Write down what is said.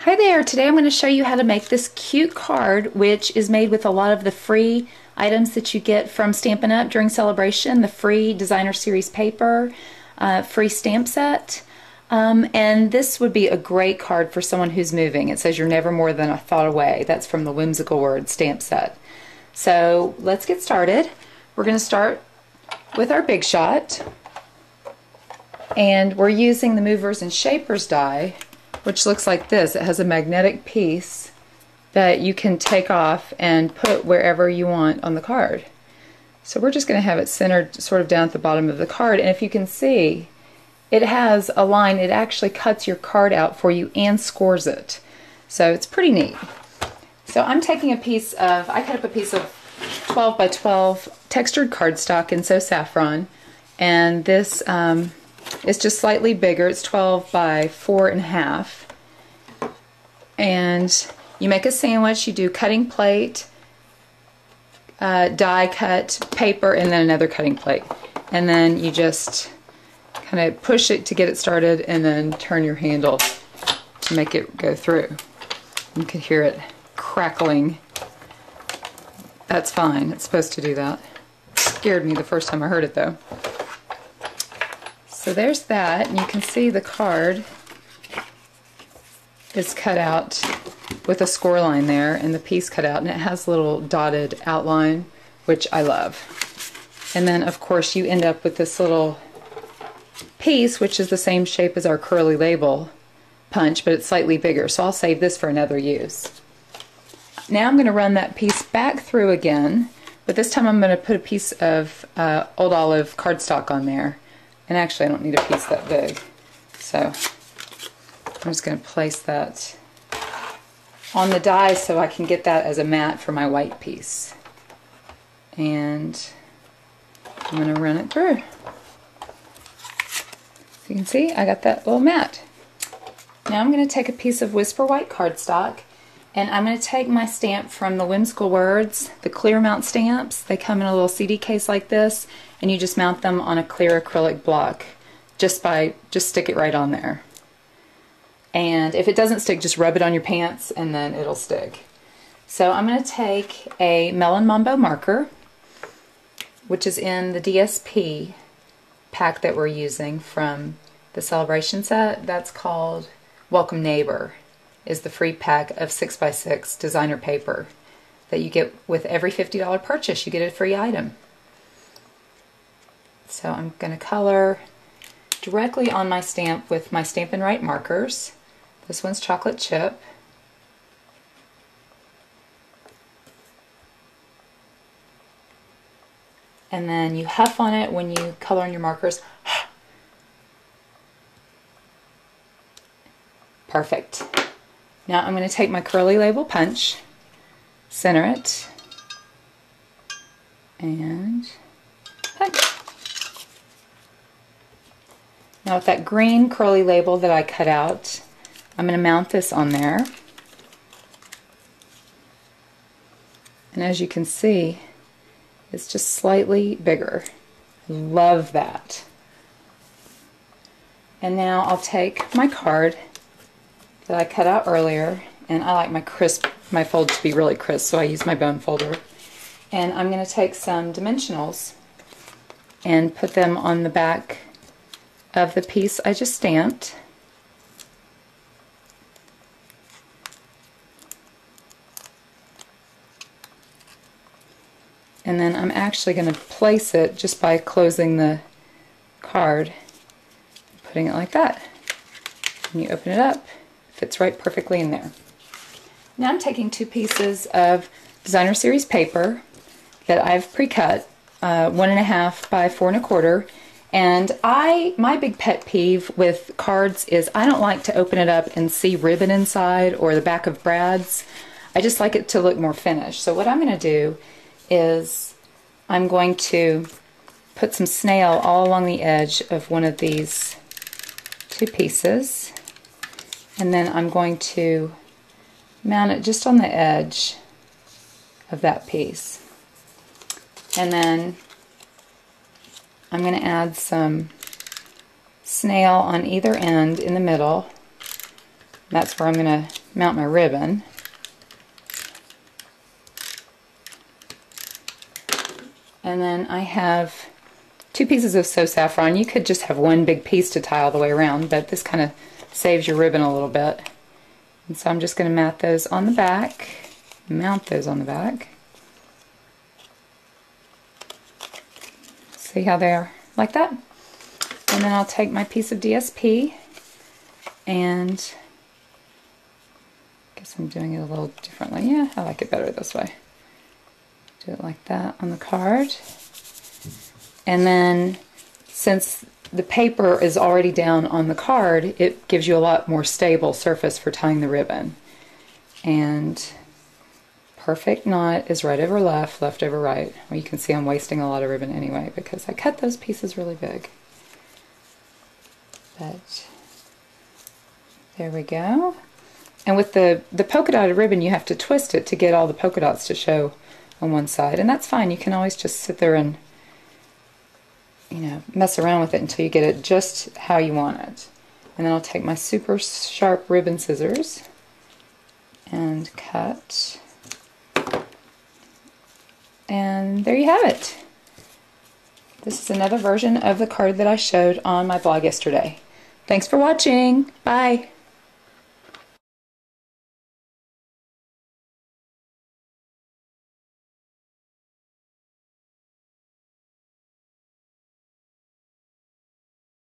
Hi there, today I'm going to show you how to make this cute card, which is made with a lot of the free items that you get from Stampin' Up! During Celebration, the free designer series paper, free stamp set, and this would be a great card for someone who's moving. It says you're never more than a thought away. That's from the Whimsical Words stamp set. So let's get started. We're going to start with our Big Shot, and we're using the Movers and Shapers die, which looks like this. It has a magnetic piece that you can take off and put wherever you want on the card. So we're just going to have it centered sort of down at the bottom of the card, and if you can see, it has a line. It actually cuts your card out for you and scores it. So it's pretty neat. So I'm taking a piece of, I cut up a piece of 12 by 12 textured cardstock in So Saffron, and this it's just slightly bigger. It's 12 by 4.5. And you make a sandwich. You do cutting plate, die cut, paper, and then another cutting plate. And then you just kind of push it to get it started, and then turn your handle to make it go through. You can hear it crackling. That's fine. It's supposed to do that. It scared me the first time I heard it, though. So there's that, and you can see the card is cut out with a score line there, and the piece cut out, and it has a little dotted outline, which I love. And then, of course, you end up with this little piece, which is the same shape as our curly label punch, but it's slightly bigger, so I'll save this for another use. Now I'm going to run that piece back through again, but this time I'm going to put a piece of Old Olive cardstock on there. And actually, I don't need a piece that big, so I'm just going to place that on the die so I can get that as a mat for my white piece. And I'm going to run it through. So you can see, I got that little mat. Now I'm going to take a piece of Whisper White cardstock, and I'm going to take my stamp from the Whimsical Words, the clear mount stamps. They come in a little CD case like this, and you just mount them on a clear acrylic block. Just stick it right on there. And if it doesn't stick, just rub it on your pants and then it'll stick. So I'm going to take a Melon Mambo marker, which is in the DSP pack that we're using from the Celebration set. That's called Welcome Neighbor, is the free pack of 6x6 designer paper that you get with every $50 purchase. You get a free item. So I'm going to color directly on my stamp with my Stampin' Right markers. This one's chocolate chip. And then you huff on it when you color on your markers. Perfect. Now I'm going to take my curly label punch, center it, and punch. Now with that green curly label that I cut out, I'm going to mount this on there. And as you can see, it's just slightly bigger. Love that. And now I'll take my card that I cut out earlier, and I like my fold to be really crisp, so I use my bone folder. And I'm going to take some dimensionals and put them on the back of the piece I just stamped. And then I'm actually going to place it just by closing the card, putting it like that. And you open it up, it fits right perfectly in there. Now I'm taking two pieces of designer series paper that I've pre-cut, 1.5 by 4.25. And my big pet peeve with cards is I don't like to open it up and see ribbon inside or the back of brads. I just like it to look more finished. So what I'm going to do is I'm going to put some snail all along the edge of one of these two pieces, and then I'm going to mount it just on the edge of that piece. And then I'm going to add some snail on either end in the middle. That's where I'm going to mount my ribbon. And then I have 2 pieces of So Saffron. You could just have one big piece to tie all the way around, but this kind of saves your ribbon a little bit. And so I'm just going to mount those on the back. See how they are? Like that. And then I'll take my piece of DSP and I guess I'm doing it a little differently. Yeah, I like it better this way. Do it like that on the card. And then since the paper is already down on the card, it gives you a lot more stable surface for tying the ribbon. And perfect knot is right over left, left over right. Well, you can see I'm wasting a lot of ribbon anyway because I cut those pieces really big. But there we go. And with the polka dotted ribbon, you have to twist it to get all the polka dots to show on one side. And that's fine. You can always just sit there and, you know, mess around with it until you get it just how you want it. And then I'll take my super sharp ribbon scissors and cut. And there you have it. This is another version of the card that I showed on my blog yesterday. Thanks for watching. Bye.